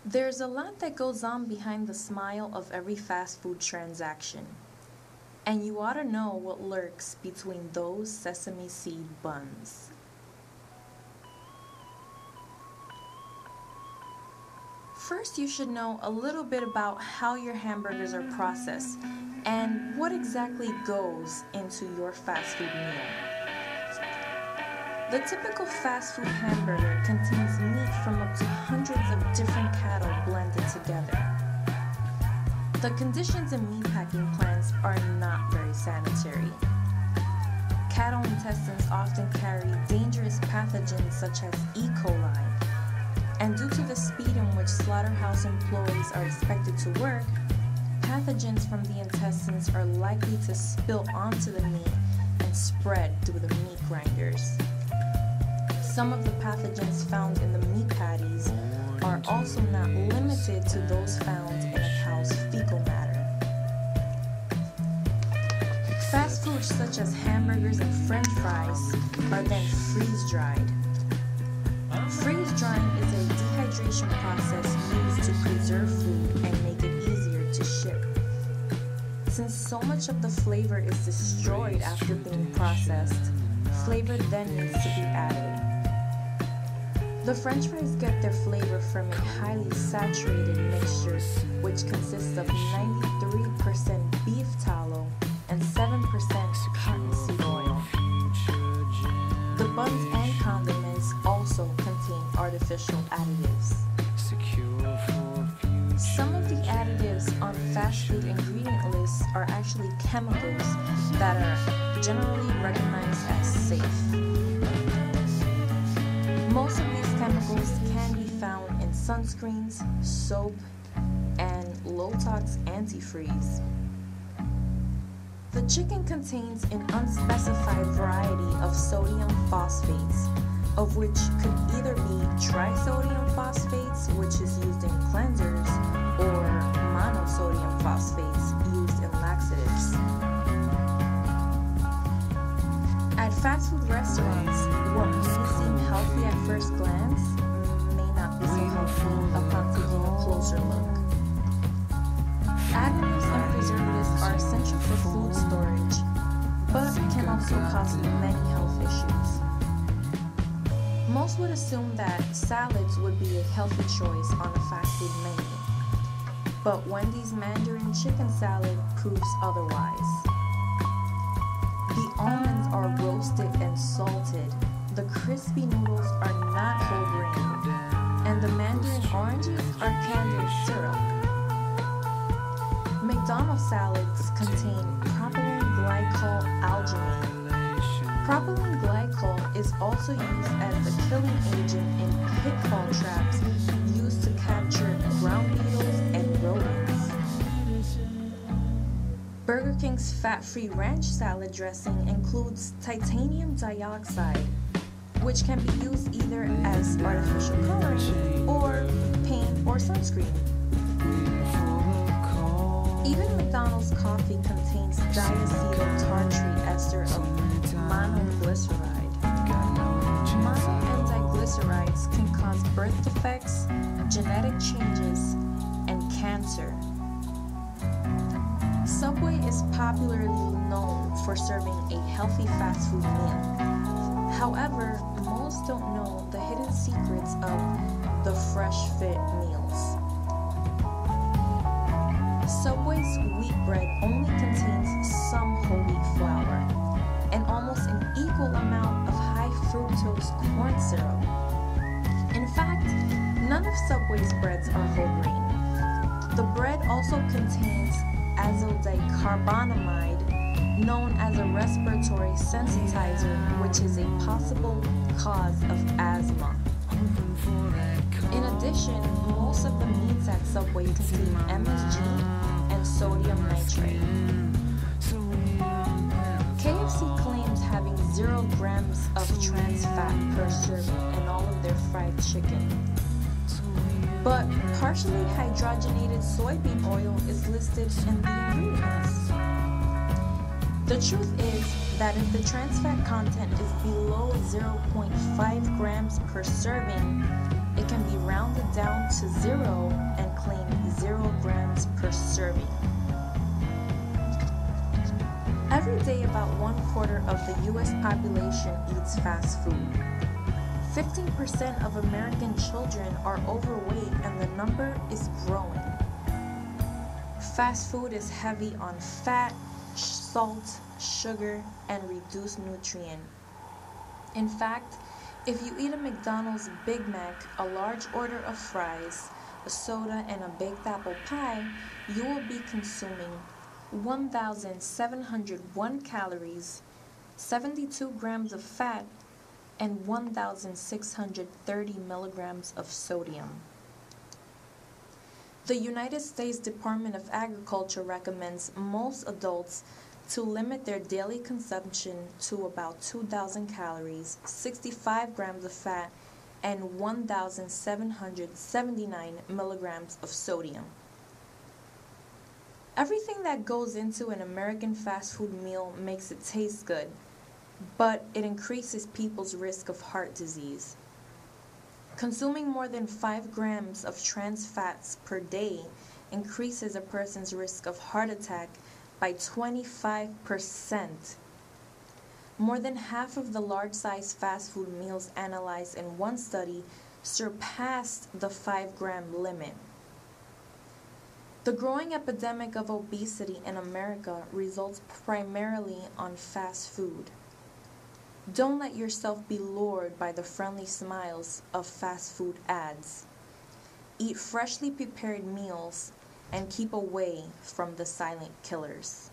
There's a lot that goes on behind the smile of every fast food transaction, and you ought to know what lurks between those sesame seed buns. First, you should know a little bit about how your hamburgers are processed and what exactly goes into your fast food meal. The typical fast food hamburger contains meat from up to hundreds of different cattle blended together. The conditions in meatpacking plants are not very sanitary. Cattle intestines often carry dangerous pathogens such as E. coli, and due to the speed in which slaughterhouse employees are expected to work, pathogens from the intestines are likely to spill onto the meat and spread through the meat grinders. Some of the pathogens found in the meat patties are also not limited to those found in a cow's fecal matter. Fast foods such as hamburgers and french fries are then freeze-dried. Freeze-drying is a dehydration process used to preserve food and make it easier to ship. Since so much of the flavor is destroyed after being processed, flavor then needs to be added. The french fries get their flavor from a highly saturated mixture which consists of 93% beef tallow and 7% cottonseed oil. The buns and condiments also contain artificial additives. Some of the additives on fast food ingredient lists are actually chemicals that are generally recognized as safe. Most of these chemicals can be found in sunscreens, soap, and low-tox antifreeze. The chicken contains an unspecified variety of sodium phosphates, of which could either be trisodium phosphates, which is used in cleansers, or monosodium phosphates used in laxatives. At fast food restaurants, what may seem healthy at first glance may not be so healthy upon taking a closer look. Additives and preservatives are essential for food storage, but can also cause many health issues. Most would assume that salads would be a healthy choice on a fast food menu, but Wendy's Mandarin chicken salad proves otherwise. The almonds are roasted and salted, the crispy noodles are not whole grain, and the mandarin oranges are canned syrup. McDonald's salads contain propylene glycol alginate. Propylene glycol is also used as a killing agent in pitfall traps used to capture ground beetles and rodents. Burger King's fat-free ranch salad dressing includes titanium dioxide, which can be used either as artificial coloring or paint or sunscreen. Even McDonald's coffee contains diacetyl tartrate ester of monoglyceride. Mono and diglycerides can cause birth defects, genetic changes, and cancer. Subway is popularly known for serving a healthy fast food meal. However, most don't know the hidden secrets of the Fresh Fit meals. Subway's wheat bread only contains some whole wheat flour and almost an equal amount of high fructose corn syrup. In fact, none of Subway's breads are whole grain. The bread also contains acyl dicarbonamide, known as a respiratory sensitizer, which is a possible cause of asthma. In addition, most of the meats at Subway contain MSG and sodium nitrate. KFC claims having 0 grams of trans fat per serving in all of their fried chicken. But partially hydrogenated soybean oil is listed in the ingredients. The truth is that if the trans fat content is below 0.5 grams per serving, it can be be rounded down to 0 and claim 0 grams per serving. Every day, about 1/4 of the U.S. population eats fast food. 15% of American children are overweight, and the number is growing. Fast food is heavy on fat, salt, sugar, and reduced nutrient. In fact, if you eat a McDonald's Big Mac, a large order of fries, a soda, and a baked apple pie, you will be consuming 1,701 calories, 72 grams of fat, and 1,630 milligrams of sodium. The United States Department of Agriculture recommends most adults to limit their daily consumption to about 2,000 calories, 65 grams of fat, and 1,779 milligrams of sodium. Everything that goes into an American fast food meal makes it taste good, but it increases people's risk of heart disease. Consuming more than 5 grams of trans fats per day increases a person's risk of heart attack by 25%. More than half of the large-size fast food meals analyzed in one study surpassed the 5-gram limit. The growing epidemic of obesity in America results primarily on fast food. Don't let yourself be lured by the friendly smiles of fast food ads. Eat freshly prepared meals and keep away from the silent killers.